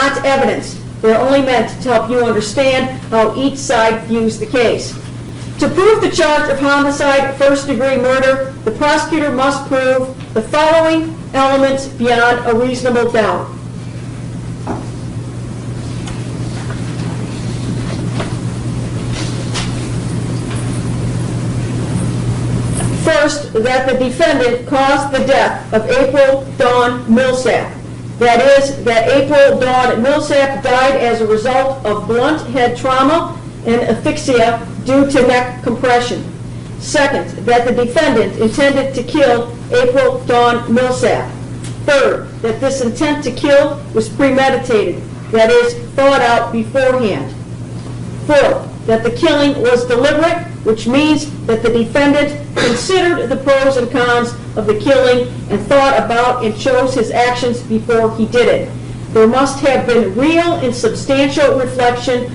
not evidence. They're only meant to help you understand how each side views the case. To prove the charge of homicide, first-degree murder, the prosecutor must prove the following elements beyond a reasonable doubt. First, that the defendant caused the death of April Dawn Millsap. That is, that April Dawn Millsap died as a result of blunt head trauma and asphyxia due to neck compression. Second, that the defendant intended to kill April Dawn Millsap. Third, that this intent to kill was premeditated, that is, thought out beforehand. Fourth, that the killing was deliberate, which means that the defendant considered the pros and cons of the killing and thought about and chose his actions before he did it. There must have been real and substantial reflection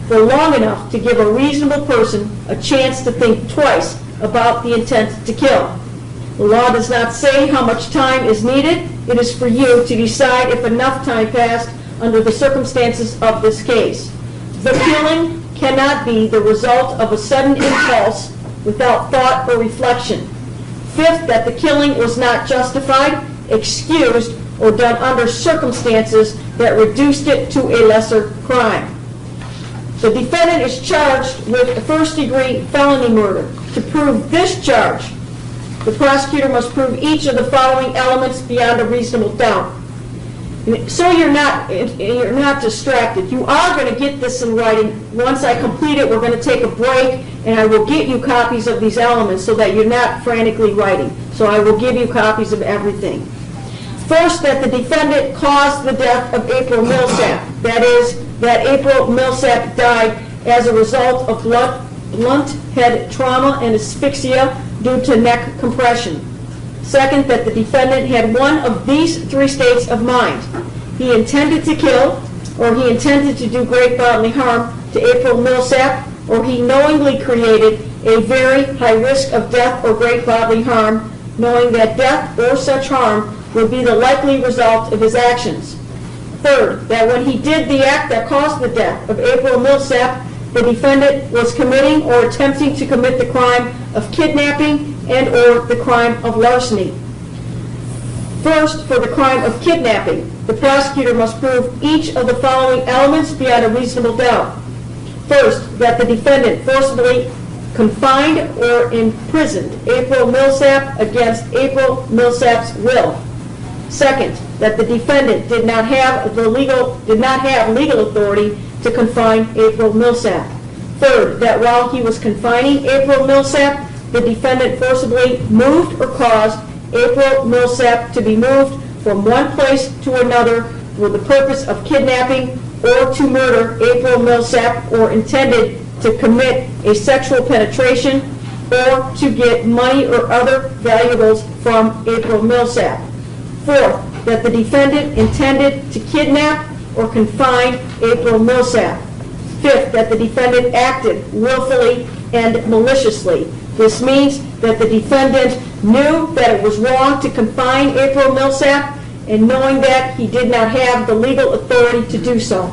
for long enough to give a reasonable person a chance to think twice about the intent to kill. The law does not say how much time is needed. It is for you to decide if enough time passed under the circumstances of this case. The killing cannot be the result of a sudden impulse without thought or reflection. Fifth, that the killing was not justified, excused, or done under circumstances that reduced it to a lesser crime. The defendant is charged with a first-degree felony murder. To prove this charge, the prosecutor must prove each of the following elements beyond a reasonable doubt. So you're not distracted. You are going to get this in writing. Once I complete it, we're going to take a break, and I will get you copies of these elements so that you're not frantically writing. So I will give you copies of everything. First, that the defendant caused the death of April Millsap. That is, that April Millsap died as a result of blunt head trauma and asphyxia due to neck compression. Second, that the defendant had one of these three states of mind. He intended to kill, or he intended to do great bodily harm to April Millsap, or he knowingly created a very high risk of death or great bodily harm, knowing that death or such harm would be the likely result of his actions. Third, that when he did the act that caused the death of April Millsap, the defendant was committing or attempting to commit the crime of kidnapping and or the crime of larceny. First, for the crime of kidnapping, the prosecutor must prove each of the following elements beyond a reasonable doubt. First, that the defendant forcibly confined or imprisoned April Millsap against April Millsap's will. Second, that the defendant did not have legal authority to confine April Millsap. Third, that while he was confining April Millsap, the defendant forcibly moved or caused April Millsap to be moved from one place to another for the purpose of kidnapping or to murder April Millsap, or intended to commit a sexual penetration or to get money or other valuables from April Millsap. Fourth, that the defendant intended to kidnap or confine April Millsap. Fifth, that the defendant acted willfully and maliciously. This means that the defendant knew that it was wrong to confine April Millsap, and knowing that he did not have the legal authority to do so.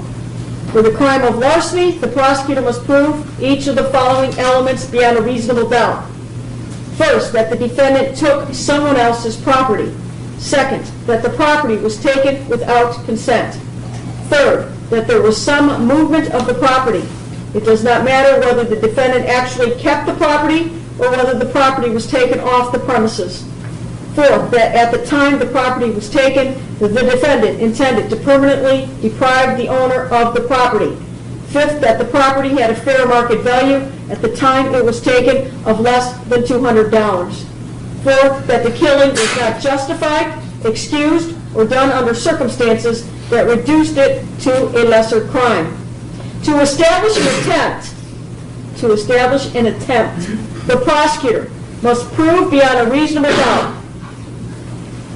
For the crime of larceny, the prosecutor must prove each of the following elements beyond a reasonable doubt. First, that the defendant took someone else's property. Second, that the property was taken without consent. Third, that there was some movement of the property. It does not matter whether the defendant actually kept the property or whether the property was taken off the premises. Fourth, that at the time the property was taken, the defendant intended to permanently deprive the owner of the property. Fifth, that the property had a fair market value at the time it was taken of less than $200. Fourth, that the killing was not justified, excused, or done under circumstances that reduced it to a lesser crime. To establish an attempt, the prosecutor must prove beyond a reasonable doubt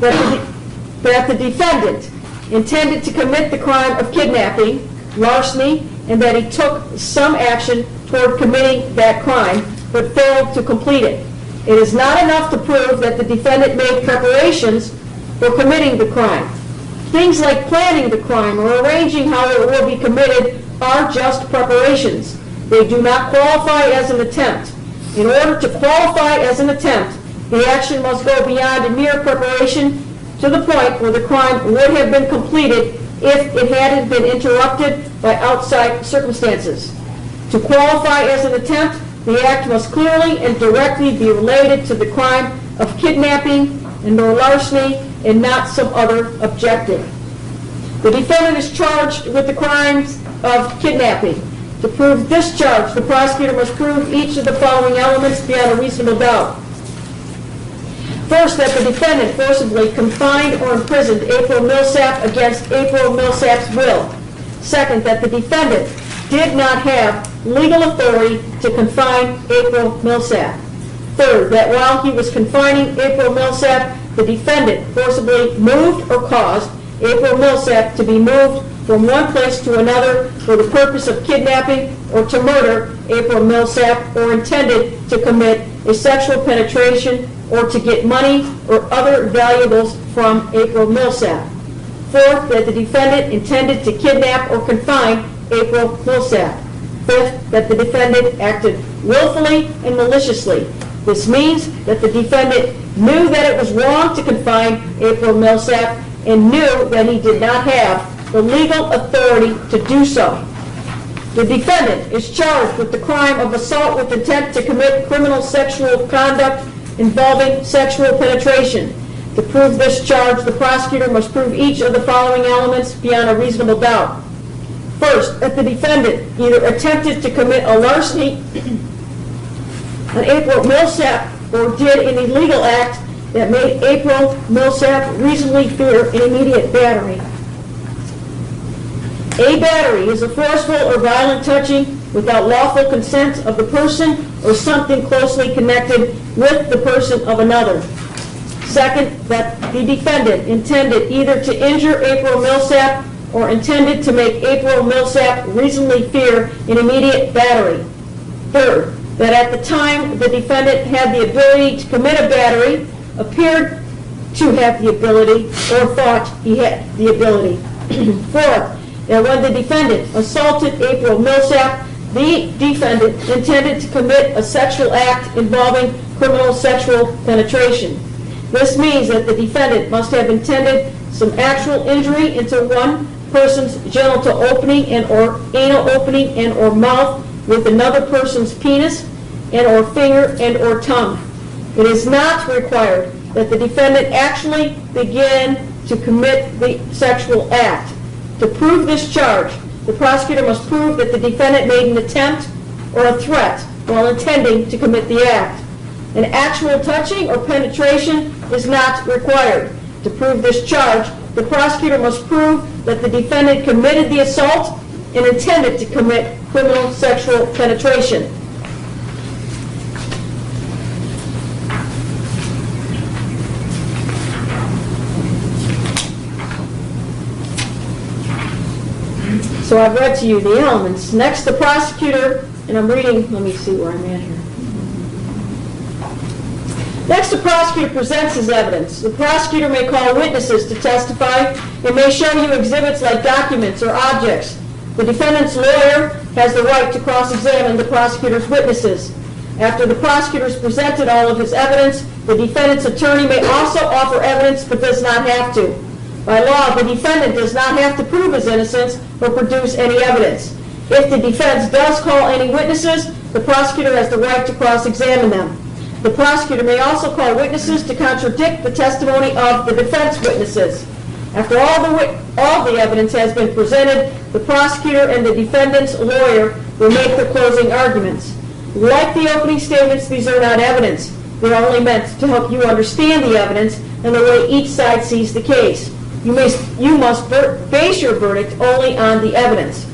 that the defendant intended to commit the crime of kidnapping, larceny, and that he took some action toward committing that crime, but failed to complete it. It is not enough to prove that the defendant made preparations for committing the crime. Things like planning the crime or arranging how it will be committed are just preparations. They do not qualify as an attempt. In order to qualify as an attempt, the action must go beyond mere preparation to the point where the crime would have been completed if it hadn't been interrupted by outside circumstances. To qualify as an attempt, the act must clearly and directly be related to the crime of kidnapping and or larceny and not some other objective. The defendant is charged with the crimes of kidnapping. To prove this charge, the prosecutor must prove each of the following elements beyond a reasonable doubt. First, that the defendant forcibly confined or imprisoned April Millsap against April Millsap's will. Second, that the defendant did not have legal authority to confine April Millsap. Third, that while he was confining April Millsap, the defendant forcibly moved or caused April Millsap to be moved from one place to another for the purpose of kidnapping or to murder April Millsap, or intended to commit a sexual penetration or to get money or other valuables from April Millsap. Fourth, that the defendant intended to kidnap or confine April Millsap. Fifth, that the defendant acted willfully and maliciously. This means that the defendant knew that it was wrong to confine April Millsap and knew that he did not have the legal authority to do so. The defendant is charged with the crime of assault with intent to commit criminal sexual conduct involving sexual penetration. To prove this charge, the prosecutor must prove each of the following elements beyond a reasonable doubt. First, that the defendant either attempted to commit a larceny on April Millsap or did an illegal act that made April Millsap reasonably fear an immediate battery. A battery is a forceful or violent touching without lawful consent of the person or something closely connected with the person of another. Second, that the defendant intended either to injure April Millsap or intended to make April Millsap reasonably fear an immediate battery. Third, that at the time the defendant had the ability to commit a battery, appeared to have the ability, or thought he had the ability. Fourth, that when the defendant assaulted April Millsap, the defendant intended to commit a sexual act involving criminal sexual penetration. This means that the defendant must have intended some actual injury into one person's genital opening and or anal opening and or mouth with another person's penis and or finger and or tongue. It is not required that the defendant actually begin to commit the sexual act. To prove this charge, the prosecutor must prove that the defendant made an attempt or a threat while intending to commit the act. An actual touching or penetration is not required. To prove this charge, the prosecutor must prove that the defendant committed the assault and intended to commit criminal sexual penetration. So I've read to you the elements. Next, the prosecutor, and I'm reading, let me see where I'm at here. Next, the prosecutor presents his evidence. The prosecutor may call witnesses to testify and may show you exhibits like documents or objects. The defendant's lawyer has the right to cross-examine the prosecutor's witnesses. After the prosecutor has presented all of his evidence, the defendant's attorney may also offer evidence but does not have to. By law, the defendant does not have to prove his innocence or produce any evidence. If the defense does call any witnesses, the prosecutor has the right to cross-examine them. The prosecutor may also call witnesses to contradict the testimony of the defense witnesses. After all the evidence has been presented, the prosecutor and the defendant's lawyer will make their closing arguments. Like the opening statements, these are not evidence. They're only meant to help you understand the evidence and the way each side sees the case. You must base your verdict only on the evidence.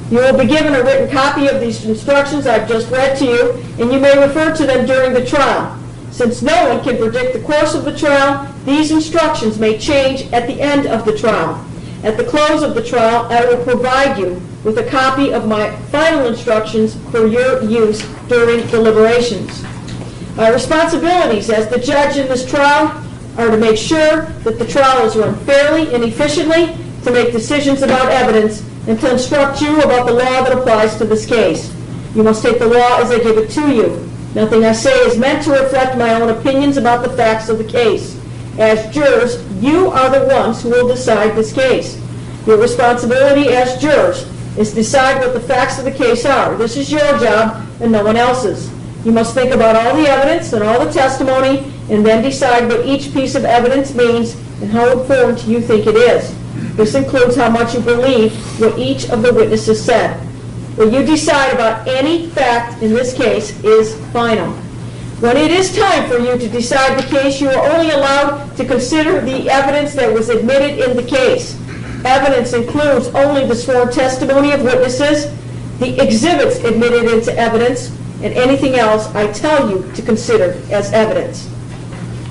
You will be given a written copy of these instructions I've just read to you, and you may refer to them during the trial. Since no one can predict the course of the trial, these instructions may change at the end of the trial. At the close of the trial, I will provide you with a copy of my final instructions for your use during deliberations. My responsibilities as the judge in this trial are to make sure that the trial is run fairly and efficiently, to make decisions about evidence, and to instruct you about the law that applies to this case. You must take the law as I give it to you. Nothing I say is meant to reflect my own opinions about the facts of the case. As jurors, you are the ones who will decide this case. Your responsibility as jurors is to decide what the facts of the case are. This is your job and no one else's. You must think about all the evidence and all the testimony and then decide what each piece of evidence means and how important you think it is. This includes how much you believe what each of the witnesses said. What you decide about any fact in this case is final. When it is time for you to decide the case, you are only allowed to consider the evidence that was admitted in the case. Evidence includes only the sworn testimony of witnesses, the exhibits admitted into evidence, and anything else I tell you to consider as evidence.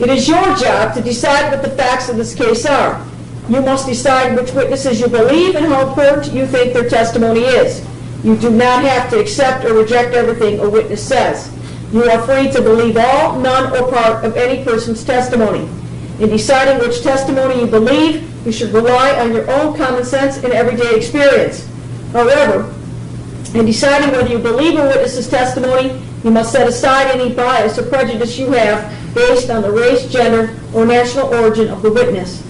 It is your job to decide what the facts of this case are. You must decide which witnesses you believe and how important you think their testimony is. You do not have to accept or reject everything a witness says. You are free to believe all, none, or part of any person's testimony. In deciding which testimony you believe, you should rely on your own common sense and everyday experience. However, in deciding whether you believe a witness's testimony, you must set aside any bias or prejudice you have based on the race, gender, or national origin of the witness.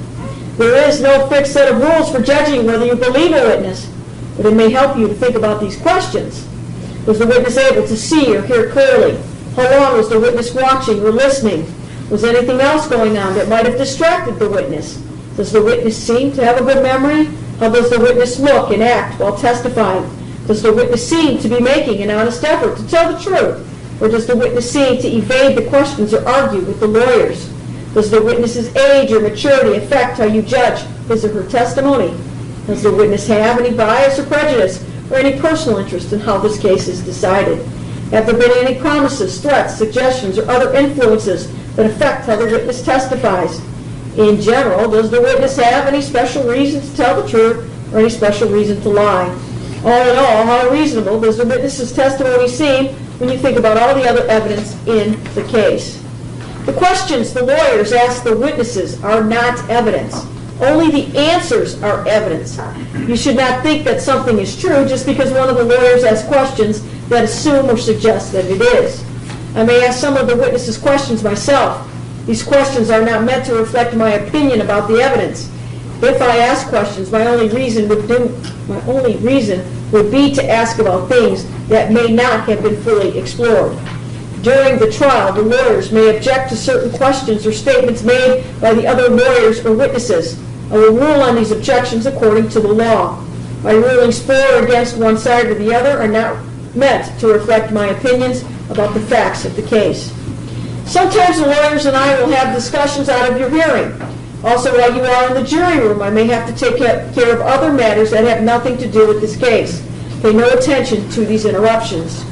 There is no fixed set of rules for judging whether you believe a witness, but it may help you to think about these questions. Was the witness able to see or hear clearly? How long was the witness watching or listening? Was anything else going on that might have distracted the witness? Does the witness seem to have a good memory? How does the witness look and act while testifying? Does the witness seem to be making an honest effort to tell the truth? Or does the witness seem to evade the questions or argue with the lawyers? Does the witness's age or maturity affect how you judge his or her testimony? Does the witness have any bias or prejudice or any personal interest in how this case is decided? Have there been any promises, threats, suggestions, or other influences that affect how the witness testifies? In general, does the witness have any special reason to tell the truth or any special reason to lie? All in all, how reasonable does the witness's testimony seem when you think about all the other evidence in the case? The questions the lawyers ask the witnesses are not evidence. Only the answers are evidence. You should not think that something is true just because one of the lawyers asks questions that assume or suggest that it is. I may ask some of the witnesses questions myself. These questions are not meant to reflect my opinion about the evidence. If I ask questions, my only reason would be to ask about things that may not have been fully explored. During the trial, the lawyers may object to certain questions or statements made by the other lawyers or witnesses. I will rule on these objections according to the law. My rulings for or against one side or the other are not meant to reflect my opinions about the facts of the case. Sometimes the lawyers and I will have discussions out of your hearing. Also, while you are in the jury room, I may have to take care of other matters that have nothing to do with this case. Pay no attention to these interruptions.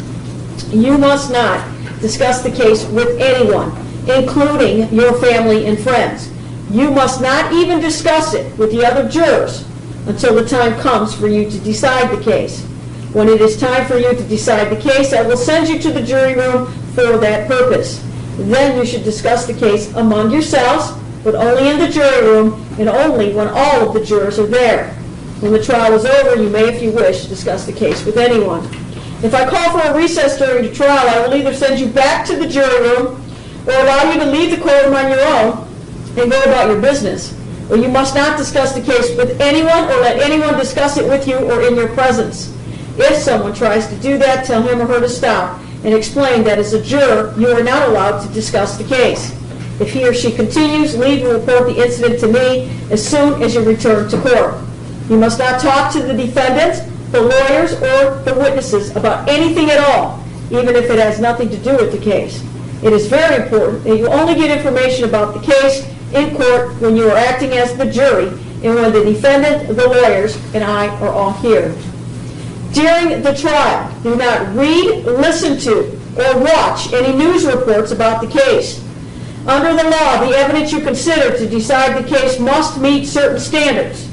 You must not discuss the case with anyone, including your family and friends. You must not even discuss it with the other jurors until the time comes for you to decide the case. When it is time for you to decide the case, I will send you to the jury room for that purpose. Then you should discuss the case among yourselves, but only in the jury room and only when all of the jurors are there. When the trial is over, you may, if you wish, discuss the case with anyone. If I call for a recess during the trial, I will either send you back to the jury room or allow you to leave the courtroom on your own and go about your business. Or you must not discuss the case with anyone or let anyone discuss it with you or in your presence. If someone tries to do that, tell him or her to stop and explain that as a juror, you are not allowed to discuss the case. If he or she continues, leave and report the incident to me as soon as you return to court. You must not talk to the defendant, the lawyers, or the witnesses about anything at all, even if it has nothing to do with the case. It is very important that you only get information about the case in court when you are acting as the jury and when the defendant, the lawyers, and I are all here. During the trial, do not read, listen to, or watch any news reports about the case. Under the law, the evidence you consider to decide the case must meet certain standards.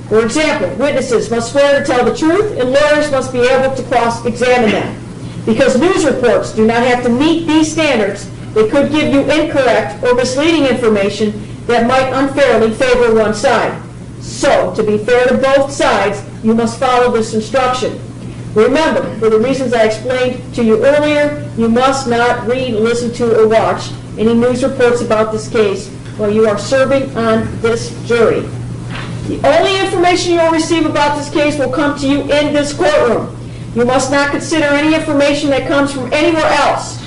For example, witnesses must swear to tell the truth, and lawyers must be able to cross-examine them. Because news reports do not have to meet these standards, they could give you incorrect or misleading information, that might unfairly favor one side. So, to be fair to both sides, you must follow this instruction. Remember, for the reasons I explained to you earlier, you must not read, listen to, or watch any news reports about this case while you are serving on this jury. The only information you will receive about this case will come to you in this courtroom. You must not consider any information that comes from anywhere else.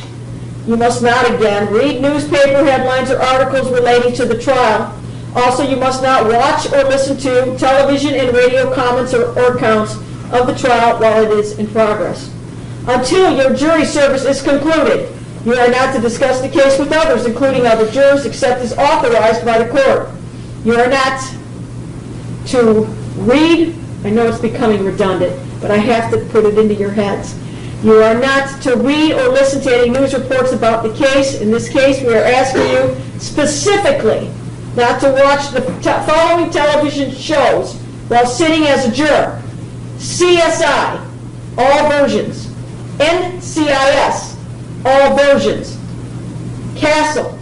You must not, again, read newspaper headlines or articles relating to the trial. Also, you must not watch or listen to television and radio comments or accounts of the trial while it is in progress. Until your jury service is concluded, you are not to discuss the case with others, including other jurors, except as authorized by the court. You are not to read, I know it's becoming redundant, but I have to put it into your heads. You are not to read or listen to any news reports about the case. In this case, we are asking you specifically not to watch the following television shows while sitting as a juror: CSI, all versions; NCIS, all versions; Castle,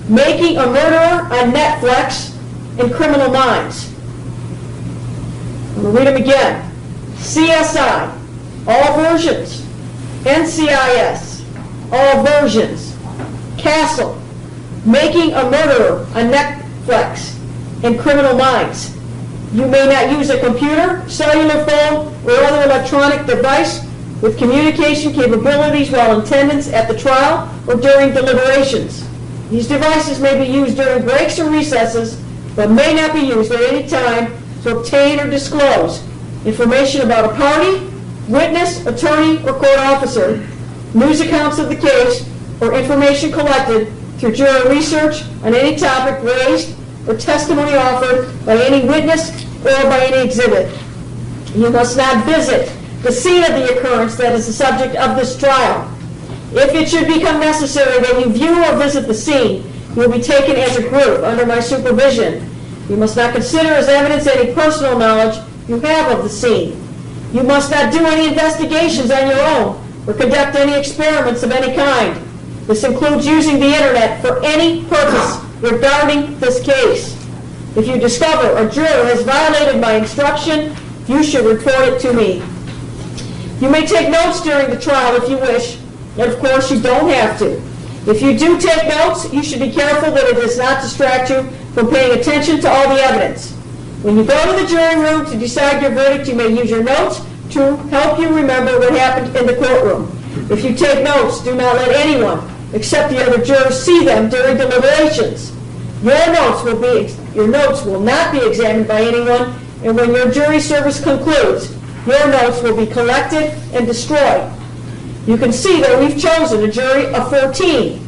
Making a Murderer on Netflix, and Criminal Minds. I'm going to read them again. CSI, all versions; NCIS, all versions; Castle, Making a Murderer on Netflix, and Criminal Minds. You may not use a computer, cellular phone, or other electronic device with communication capabilities while in attendance at the trial or during deliberations. These devices may be used during breaks or recesses, but may not be used at any time to obtain or disclose information about a party, witness, attorney, or court officer, news accounts of the case, or information collected through juror research on any topic raised or testimony offered by any witness or by any exhibit. You must not visit the scene of the occurrence that is the subject of this trial. If it should become necessary that you view or visit the scene, you will be taken as a group under my supervision. You must not consider as evidence any personal knowledge you have of the scene. You must not do any investigations on your own or conduct any experiments of any kind. This includes using the internet for any purpose regarding this case. If you discover a juror has violated my instruction, you should report it to me. You may take notes during the trial if you wish, and of course you don't have to. If you do take notes, you should be careful that it does not distract you from paying attention to all the evidence. When you go to the jury room to decide your verdict, you may use your notes to help you remember what happened in the courtroom. If you take notes, do not let anyone except the other jurors see them during deliberations. Your notes will not be examined by anyone, and when your jury service concludes, your notes will be collected and destroyed. You can see that we've chosen a jury of 14.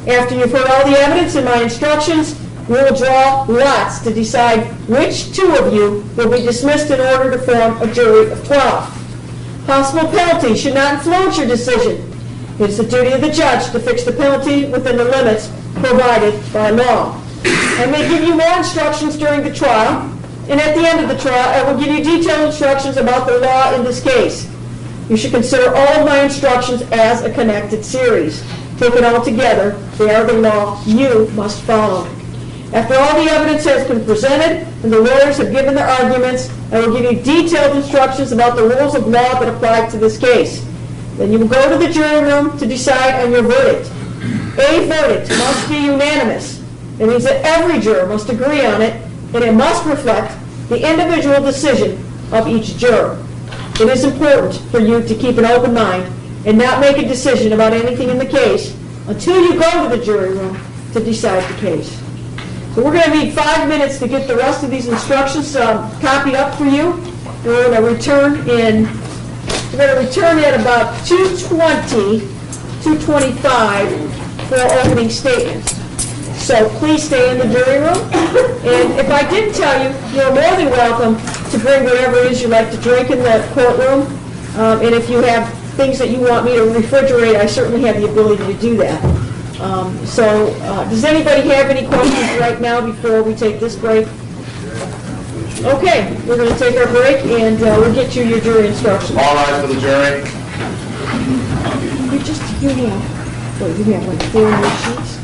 After you've heard all the evidence and my instructions, we will draw lots to decide which two of you will be dismissed in order to form a jury of 12. Possible penalties should not influence your decision. It is the duty of the judge to fix the penalty within the limits provided by law. I may give you more instructions during the trial, and at the end of the trial, I will give you detailed instructions about the law in this case. You should consider all of my instructions as a connected series. Taken all together, they are the law you must follow. After all the evidence has been presented and the lawyers have given their arguments, I will give you detailed instructions about the rules of law that apply to this case. Then you will go to the jury room to decide on your verdict. A verdict must be unanimous. It means that every juror must agree on it, and it must reflect the individual decision of each juror. It is important for you to keep an open mind and not make a decision about anything in the case until you go to the jury room to decide the case. So we're going to need 5 minutes to get the rest of these instructions copied up for you. And we're going to return at about 2:20, 2:25 for opening statements. So please stay in the jury room. And if I didn't tell you, you're more than welcome to bring whatever it is you like to drink in the courtroom. And if you have things that you want me to refrigerate, I certainly have the ability to do that. Does anybody have any questions right now before we take this break? Okay, we're going to take our break, and we'll get you your jury instructions. All rise for the jury. You have like 4 of your sheets?